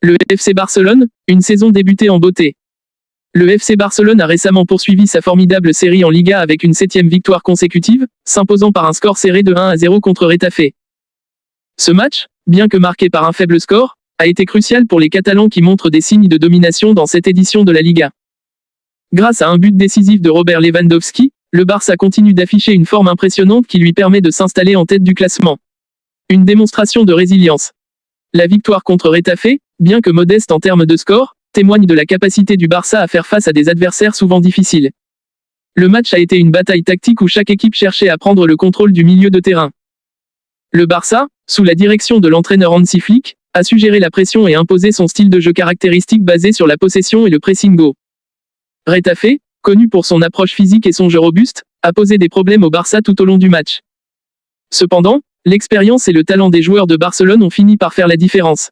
Le FC Barcelone, une saison débutée en beauté. Le FC Barcelone a récemment poursuivi sa formidable série en Liga avec une 7e victoire consécutive, s'imposant par un score serré de 1-0 contre Retafe. Ce match, bien que marqué par un faible score, a été crucial pour les Catalans qui montrent des signes de domination dans cette édition de la Liga. Grâce à un but décisif de Robert Lewandowski, le Barça continue d'afficher une forme impressionnante qui lui permet de s'installer en tête du classement. Une démonstration de résilience. La victoire contre Retafe, bien que modeste en termes de score, témoigne de la capacité du Barça à faire face à des adversaires souvent difficiles. Le match a été une bataille tactique où chaque équipe cherchait à prendre le contrôle du milieu de terrain. Le Barça, sous la direction de l'entraîneur Hansi Flick, a su gérer la pression et imposer son style de jeu caractéristique basé sur la possession et le pressing haut. Retafe, connu pour son approche physique et son jeu robuste, a posé des problèmes au Barça tout au long du match. Cependant, l'expérience et le talent des joueurs de Barcelone ont fini par faire la différence.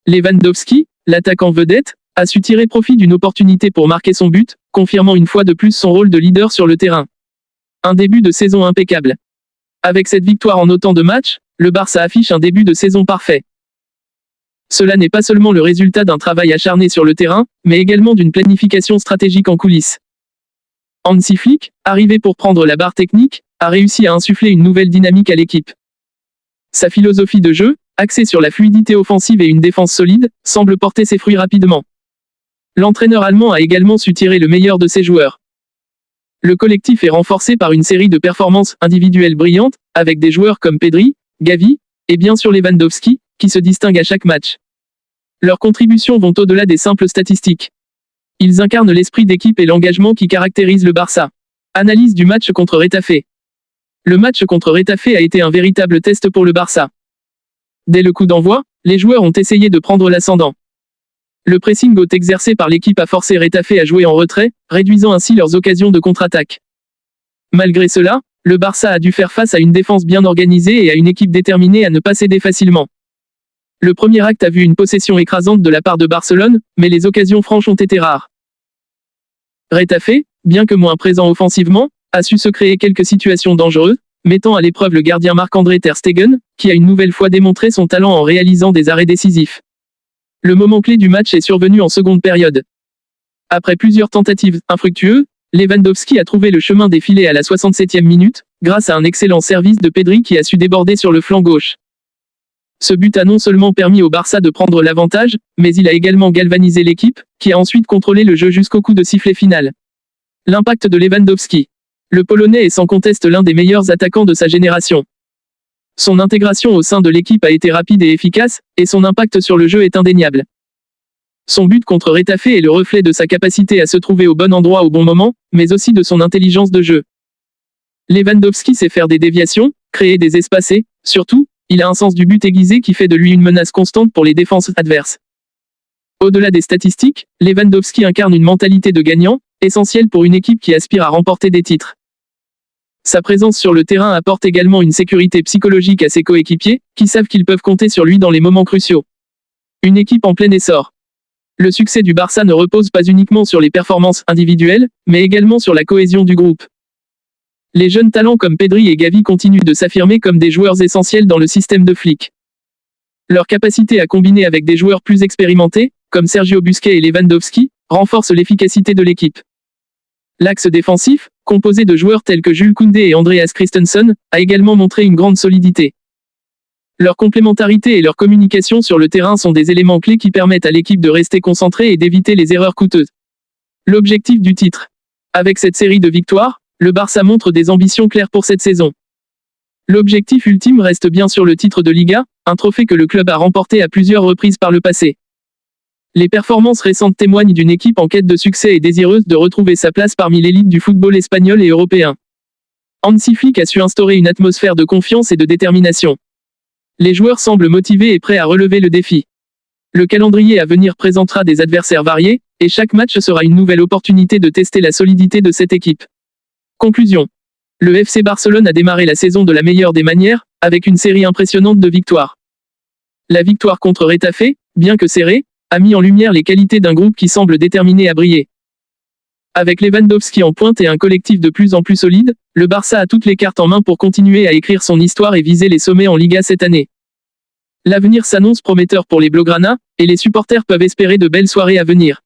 Lewandowski, l'attaquant vedette, a su tirer profit d'une opportunité pour marquer son but, confirmant une fois de plus son rôle de leader sur le terrain. Un début de saison impeccable. Avec cette victoire en autant de matchs, le Barça affiche un début de saison parfait. Cela n'est pas seulement le résultat d'un travail acharné sur le terrain, mais également d'une planification stratégique en coulisses. Hansi Flick, arrivé pour prendre la barre technique, a réussi à insuffler une nouvelle dynamique à l'équipe. Sa philosophie de jeu, axée sur la fluidité offensive et une défense solide, semble porter ses fruits rapidement. L'entraîneur allemand a également su tirer le meilleur de ses joueurs. Le collectif est renforcé par une série de performances individuelles brillantes, avec des joueurs comme Pedri, Gavi, et bien sûr Lewandowski, qui se distinguent à chaque match. Leurs contributions vont au-delà des simples statistiques. Ils incarnent l'esprit d'équipe et l'engagement qui caractérise le Barça. Analyse du match contre Retafe. Le match contre Retafe a été un véritable test pour le Barça. Dès le coup d'envoi, les joueurs ont essayé de prendre l'ascendant. Le pressing haut exercé par l'équipe a forcé Retafe à jouer en retrait, réduisant ainsi leurs occasions de contre-attaque. Malgré cela, le Barça a dû faire face à une défense bien organisée et à une équipe déterminée à ne pas céder facilement. Le premier acte a vu une possession écrasante de la part de Barcelone, mais les occasions franches ont été rares. Retafe, bien que moins présent offensivement, a su se créer quelques situations dangereuses, mettant à l'épreuve le gardien Marc-André Ter Stegen, qui a une nouvelle fois démontré son talent en réalisant des arrêts décisifs. Le moment clé du match est survenu en seconde période. Après plusieurs tentatives infructueuses, Lewandowski a trouvé le chemin des filets à la 67e minute, grâce à un excellent service de Pedri qui a su déborder sur le flanc gauche. Ce but a non seulement permis au Barça de prendre l'avantage, mais il a également galvanisé l'équipe, qui a ensuite contrôlé le jeu jusqu'au coup de sifflet final. L'impact de Lewandowski. Le Polonais est sans conteste l'un des meilleurs attaquants de sa génération. Son intégration au sein de l'équipe a été rapide et efficace, et son impact sur le jeu est indéniable. Son but contre Retafe est le reflet de sa capacité à se trouver au bon endroit au bon moment, mais aussi de son intelligence de jeu. Lewandowski sait faire des déviations, créer des espaces et, surtout, il a un sens du but aiguisé qui fait de lui une menace constante pour les défenses adverses. Au-delà des statistiques, Lewandowski incarne une mentalité de gagnant, essentielle pour une équipe qui aspire à remporter des titres. Sa présence sur le terrain apporte également une sécurité psychologique à ses coéquipiers, qui savent qu'ils peuvent compter sur lui dans les moments cruciaux. Une équipe en plein essor. Le succès du Barça ne repose pas uniquement sur les performances individuelles, mais également sur la cohésion du groupe. Les jeunes talents comme Pedri et Gavi continuent de s'affirmer comme des joueurs essentiels dans le système de Flick. Leur capacité à combiner avec des joueurs plus expérimentés, comme Sergio Busquets et Lewandowski, renforce l'efficacité de l'équipe. L'axe défensif, composé de joueurs tels que Jules Koundé et Andreas Christensen, a également montré une grande solidité. Leur complémentarité et leur communication sur le terrain sont des éléments clés qui permettent à l'équipe de rester concentrée et d'éviter les erreurs coûteuses. L'objectif du titre. Avec cette série de victoires, le Barça montre des ambitions claires pour cette saison. L'objectif ultime reste bien sûr le titre de Liga, un trophée que le club a remporté à plusieurs reprises par le passé. Les performances récentes témoignent d'une équipe en quête de succès et désireuse de retrouver sa place parmi l'élite du football espagnol et européen. Hansi Flick a su instaurer une atmosphère de confiance et de détermination. Les joueurs semblent motivés et prêts à relever le défi. Le calendrier à venir présentera des adversaires variés, et chaque match sera une nouvelle opportunité de tester la solidité de cette équipe. Conclusion. Le FC Barcelone a démarré la saison de la meilleure des manières, avec une série impressionnante de victoires. La victoire contre Retafe, bien que serrée, a mis en lumière les qualités d'un groupe qui semble déterminé à briller. Avec Lewandowski en pointe et un collectif de plus en plus solide, le Barça a toutes les cartes en main pour continuer à écrire son histoire et viser les sommets en Liga cette année. L'avenir s'annonce prometteur pour les Blaugrana, et les supporters peuvent espérer de belles soirées à venir.